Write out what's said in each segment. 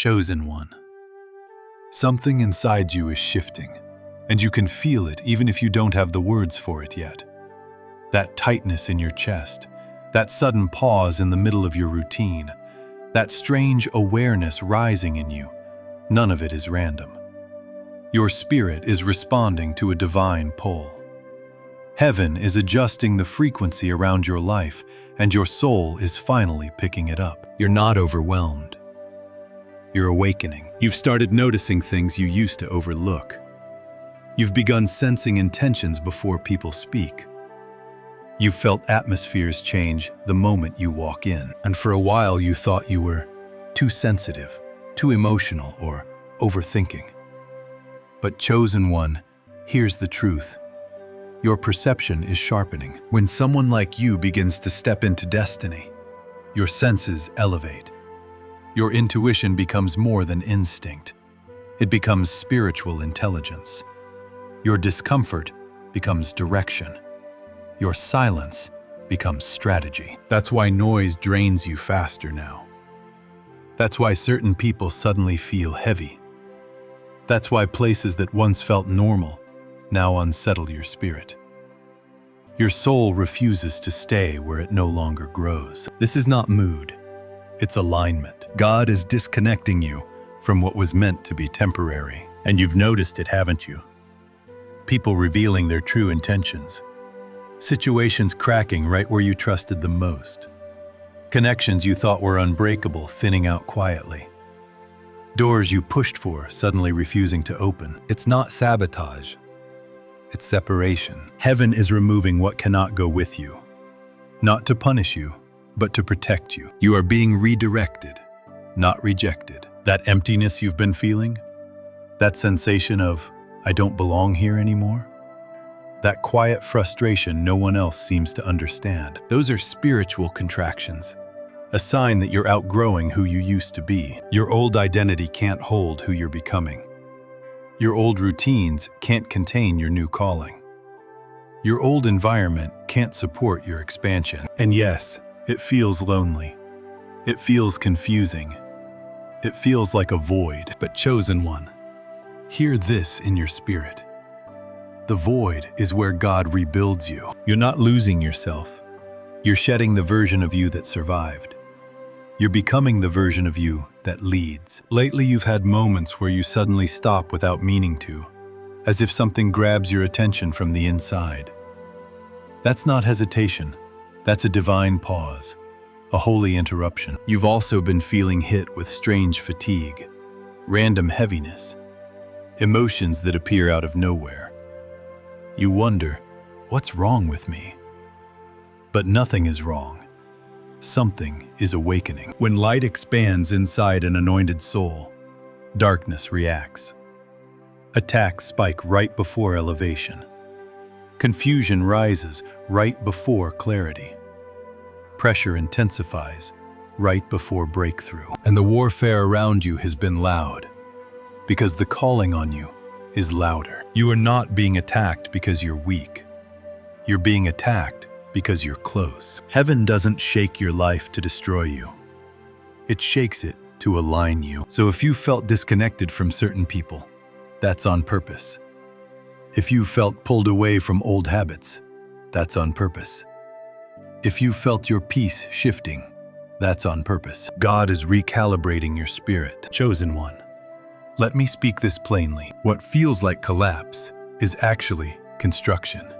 Chosen one. Something inside you is shifting, and you can feel it even if you don't have the words for it yet. That tightness in your chest, that sudden pause in the middle of your routine, that strange awareness rising in you, none of it is random. Your spirit is responding to a divine pull. Heaven is adjusting the frequency around your life, and your soul is finally picking it up. You're not overwhelmed. You're awakening. You've started noticing things you used to overlook. You've begun sensing intentions before people speak. You've felt atmospheres change the moment you walk in. And for a while you thought you were too sensitive, too emotional, or overthinking. But chosen one, here's the truth. Your perception is sharpening. When someone like you begins to step into destiny, your senses elevate. Your intuition becomes more than instinct. It becomes spiritual intelligence. Your discomfort becomes direction. Your silence becomes strategy. That's why noise drains you faster now. That's why certain people suddenly feel heavy. That's why places that once felt normal now unsettle your spirit. Your soul refuses to stay where it no longer grows. This is not mood, it's alignment. God is disconnecting you from what was meant to be temporary. And you've noticed it, haven't you? People revealing their true intentions. Situations cracking right where you trusted them most. Connections you thought were unbreakable thinning out quietly. Doors you pushed for suddenly refusing to open. It's not sabotage. It's separation. Heaven is removing what cannot go with you. Not to punish you, but to protect you. You are being redirected, not rejected. That emptiness you've been feeling, that sensation of, I don't belong here anymore, that quiet frustration no one else seems to understand. Those are spiritual contractions, a sign that you're outgrowing who you used to be. Your old identity can't hold who you're becoming. Your old routines can't contain your new calling. Your old environment can't support your expansion. And yes, it feels lonely. It feels confusing. It feels like a void. But chosen one, hear this in your spirit. The void is where God rebuilds you. You're not losing yourself. You're shedding the version of you that survived. You're becoming the version of you that leads. Lately, you've had moments where you suddenly stop without meaning to, as if something grabs your attention from the inside. That's not hesitation. That's a divine pause, a holy interruption. You've also been feeling hit with strange fatigue, random heaviness, emotions that appear out of nowhere. You wonder, what's wrong with me? But nothing is wrong. Something is awakening. When light expands inside an anointed soul, darkness reacts. Attacks spike right before elevation. Confusion rises right before clarity. Pressure intensifies right before breakthrough. And the warfare around you has been loud, because the calling on you is louder. You are not being attacked because you're weak. You're being attacked because you're close. Heaven doesn't shake your life to destroy you. It shakes it to align you. So if you felt disconnected from certain people, that's on purpose. If you felt pulled away from old habits, that's on purpose. If you felt your peace shifting, that's on purpose. God is recalibrating your spirit. Chosen one, let me speak this plainly. What feels like collapse is actually construction.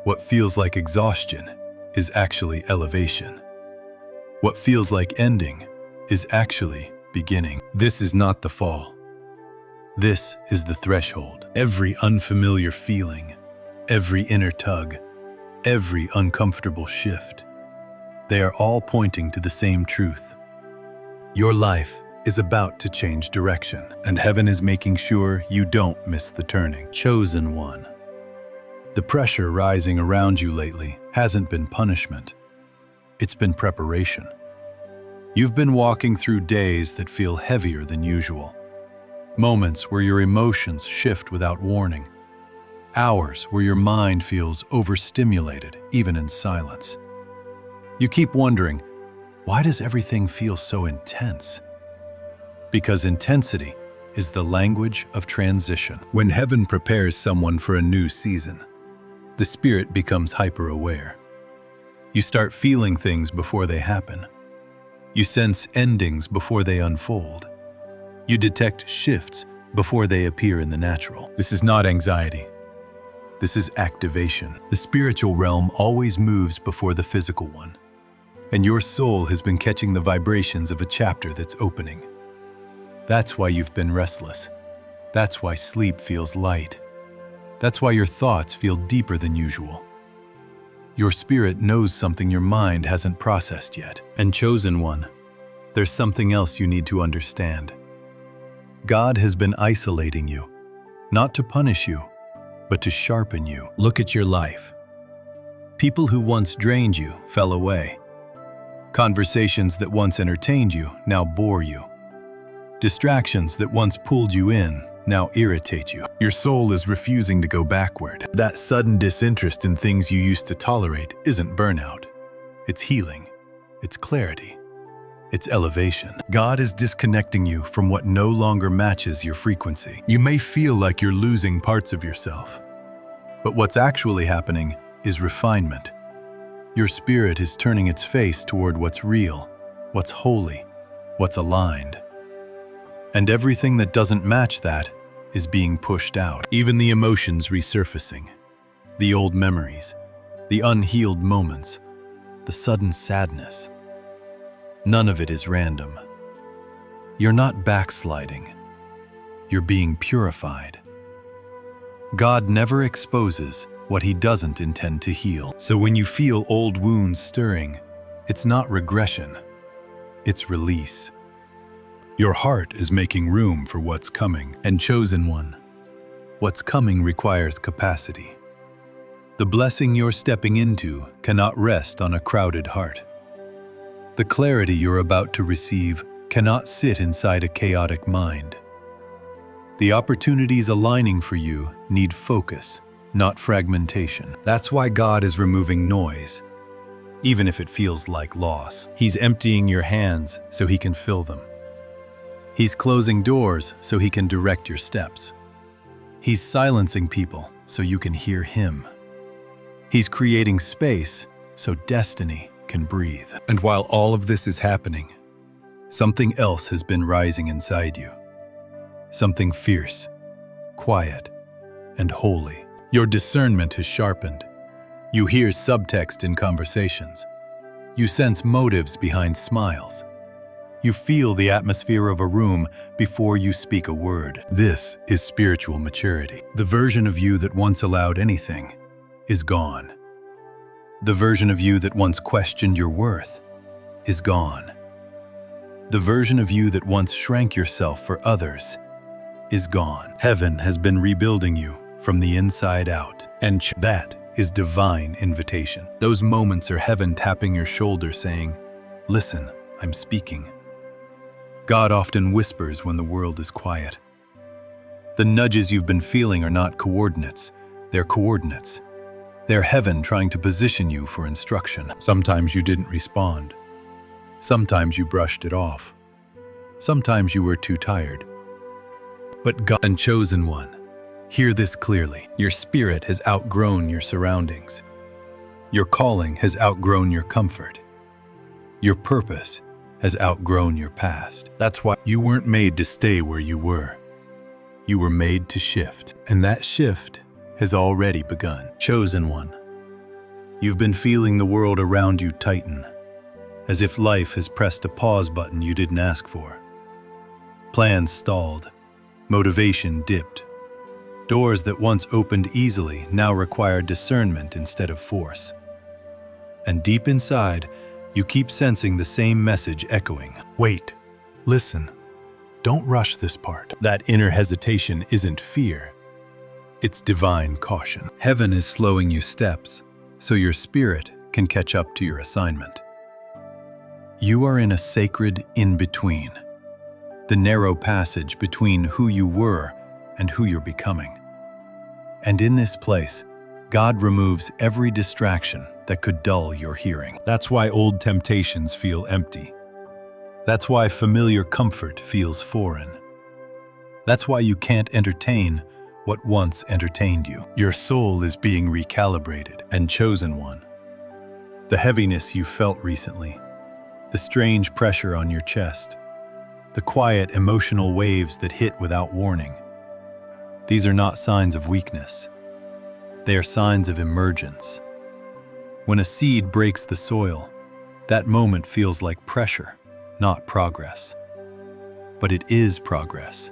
What feels like exhaustion is actually elevation. What feels like ending is actually beginning. This is not the fall. This is the threshold. Every unfamiliar feeling, every inner tug, every uncomfortable shift, they are all pointing to the same truth. Your life is about to change direction, and heaven is making sure you don't miss the turning. Chosen one. The pressure rising around you lately hasn't been punishment. It's been preparation. You've been walking through days that feel heavier than usual. Moments where your emotions shift without warning. Hours where your mind feels overstimulated, even in silence. You keep wondering, why does everything feel so intense? Because intensity is the language of transition. When heaven prepares someone for a new season, the spirit becomes hyper-aware. You start feeling things before they happen. You sense endings before they unfold. You detect shifts before they appear in the natural. This is not anxiety. This is activation. The spiritual realm always moves before the physical one, and your soul has been catching the vibrations of a chapter that's opening. That's why you've been restless. That's why sleep feels light. That's why your thoughts feel deeper than usual. Your spirit knows something your mind hasn't processed yet. And chosen one, there's something else you need to understand. God has been isolating you, not to punish you, but to sharpen you. Look at your life. People who once drained you fell away. Conversations that once entertained you now bore you. Distractions that once pulled you in now irritate you. Your soul is refusing to go backward. That sudden disinterest in things you used to tolerate isn't burnout. It's healing. It's clarity. It's elevation. God is disconnecting you from what no longer matches your frequency. You may feel like you're losing parts of yourself, but what's actually happening is refinement. Your spirit is turning its face toward what's real, what's holy, what's aligned. And everything that doesn't match that is being pushed out. Even the emotions resurfacing, the old memories, the unhealed moments, the sudden sadness. None of it is random. You're not backsliding. You're being purified. God never exposes what He doesn't intend to heal. So when you feel old wounds stirring, it's not regression, it's release. Your heart is making room for what's coming. And chosen one, what's coming requires capacity. The blessing you're stepping into cannot rest on a crowded heart. The clarity you're about to receive cannot sit inside a chaotic mind. The opportunities aligning for you need focus, not fragmentation. That's why God is removing noise, even if it feels like loss. He's emptying your hands so He can fill them. He's closing doors so He can direct your steps. He's silencing people so you can hear Him. He's creating space so destiny can breathe. And while all of this is happening, something else has been rising inside you. Something fierce, quiet, and holy. Your discernment has sharpened. You hear subtext in conversations. You sense motives behind smiles. You feel the atmosphere of a room before you speak a word. This is spiritual maturity. The version of you that once allowed anything is gone. The version of you that once questioned your worth is gone. The version of you that once shrank yourself for others is gone. Heaven has been rebuilding you from the inside out, and that is divine invitation. Those moments are heaven tapping your shoulder saying, "Listen, I'm speaking." God often whispers when the world is quiet. The nudges you've been feeling are not coordinates, they're coordinates. They're heaven trying to position you for instruction. Sometimes you didn't respond. Sometimes you brushed it off. Sometimes you were too tired. But God and chosen one, hear this clearly. Your spirit has outgrown your surroundings. Your calling has outgrown your comfort. Your purpose has outgrown your past. That's why you weren't made to stay where you were. You were made to shift. And that shift has already begun. Chosen one, you've been feeling the world around you tighten, as if life has pressed a pause button you didn't ask for. Plans stalled, motivation dipped. Doors that once opened easily now require discernment instead of force. And deep inside, you keep sensing the same message echoing. Wait, listen, don't rush this part. That inner hesitation isn't fear. It's divine caution. Heaven is slowing you steps so your spirit can catch up to your assignment. You are in a sacred in-between, the narrow passage between who you were and who you're becoming. And in this place, God removes every distraction that could dull your hearing. That's why old temptations feel empty. That's why familiar comfort feels foreign. That's why you can't entertain what once entertained you. Your soul is being recalibrated. And chosen one. The heaviness you felt recently, the strange pressure on your chest, the quiet emotional waves that hit without warning. These are not signs of weakness. They are signs of emergence. When a seed breaks the soil, that moment feels like pressure, not progress. But it is progress.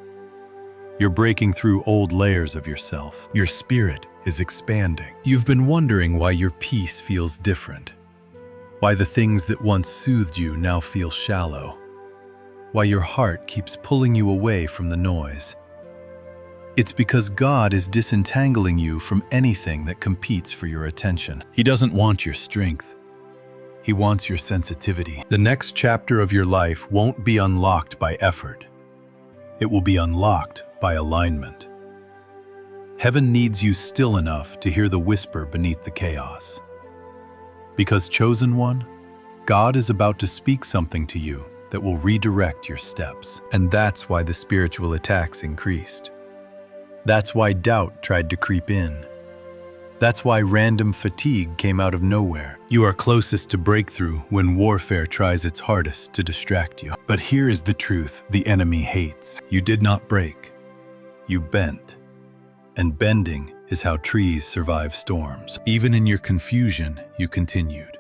You're breaking through old layers of yourself. Your spirit is expanding. You've been wondering why your peace feels different. Why the things that once soothed you now feel shallow. Why your heart keeps pulling you away from the noise. It's because God is disentangling you from anything that competes for your attention. He doesn't want your strength. He wants your sensitivity. The next chapter of your life won't be unlocked by effort. It will be unlocked by alignment. Heaven needs you still enough to hear the whisper beneath the chaos. Because, chosen one, God is about to speak something to you that will redirect your steps. And that's why the spiritual attacks increased. That's why doubt tried to creep in. That's why random fatigue came out of nowhere. You are closest to breakthrough when warfare tries its hardest to distract you. But here is the truth the enemy hates. You did not break. You bent. And bending is how trees survive storms. Even in your confusion, you continued.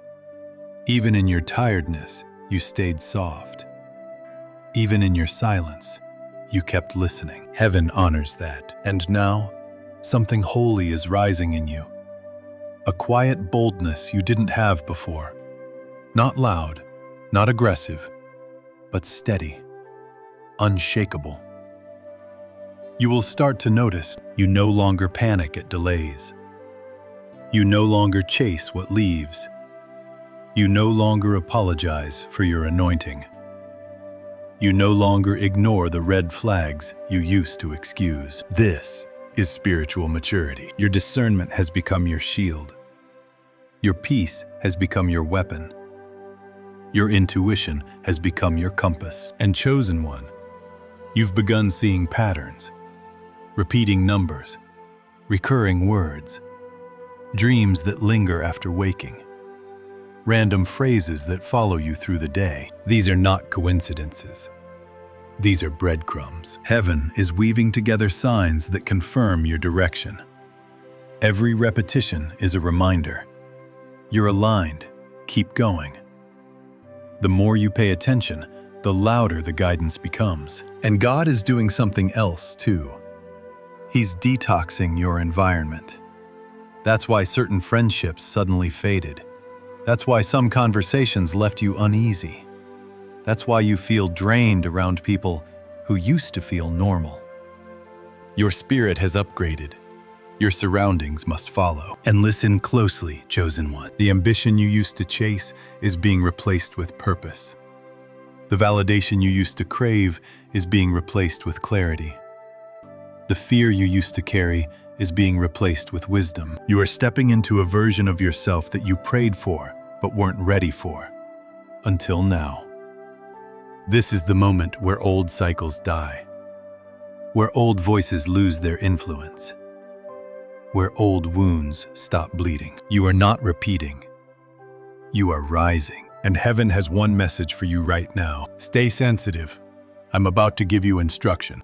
Even in your tiredness, you stayed soft. Even in your silence, you kept listening. Heaven honors that. And now, something holy is rising in you. A quiet boldness you didn't have before. Not loud, not aggressive, but steady, unshakable. You will start to notice you no longer panic at delays. You no longer chase what leaves. You no longer apologize for your anointing. You no longer ignore the red flags you used to excuse. This is spiritual maturity. Your discernment has become your shield. Your peace has become your weapon. Your intuition has become your compass. And chosen one, you've begun seeing patterns, repeating numbers, recurring words, dreams that linger after waking, random phrases that follow you through the day. These are not coincidences. These are breadcrumbs. Heaven is weaving together signs that confirm your direction. Every repetition is a reminder. You're aligned. Keep going. The more you pay attention, the louder the guidance becomes. And God is doing something else too. He's detoxing your environment. That's why certain friendships suddenly faded. That's why some conversations left you uneasy. That's why you feel drained around people who used to feel normal. Your spirit has upgraded. Your surroundings must follow. And listen closely, chosen one. The ambition you used to chase is being replaced with purpose. The validation you used to crave is being replaced with clarity. The fear you used to carry is being replaced with wisdom. You are stepping into a version of yourself that you prayed for but weren't ready for. Until now. This is the moment where old cycles die. Where old voices lose their influence. Where old wounds stop bleeding. You are not repeating. You are rising. And heaven has one message for you right now. Stay sensitive. I'm about to give you instruction.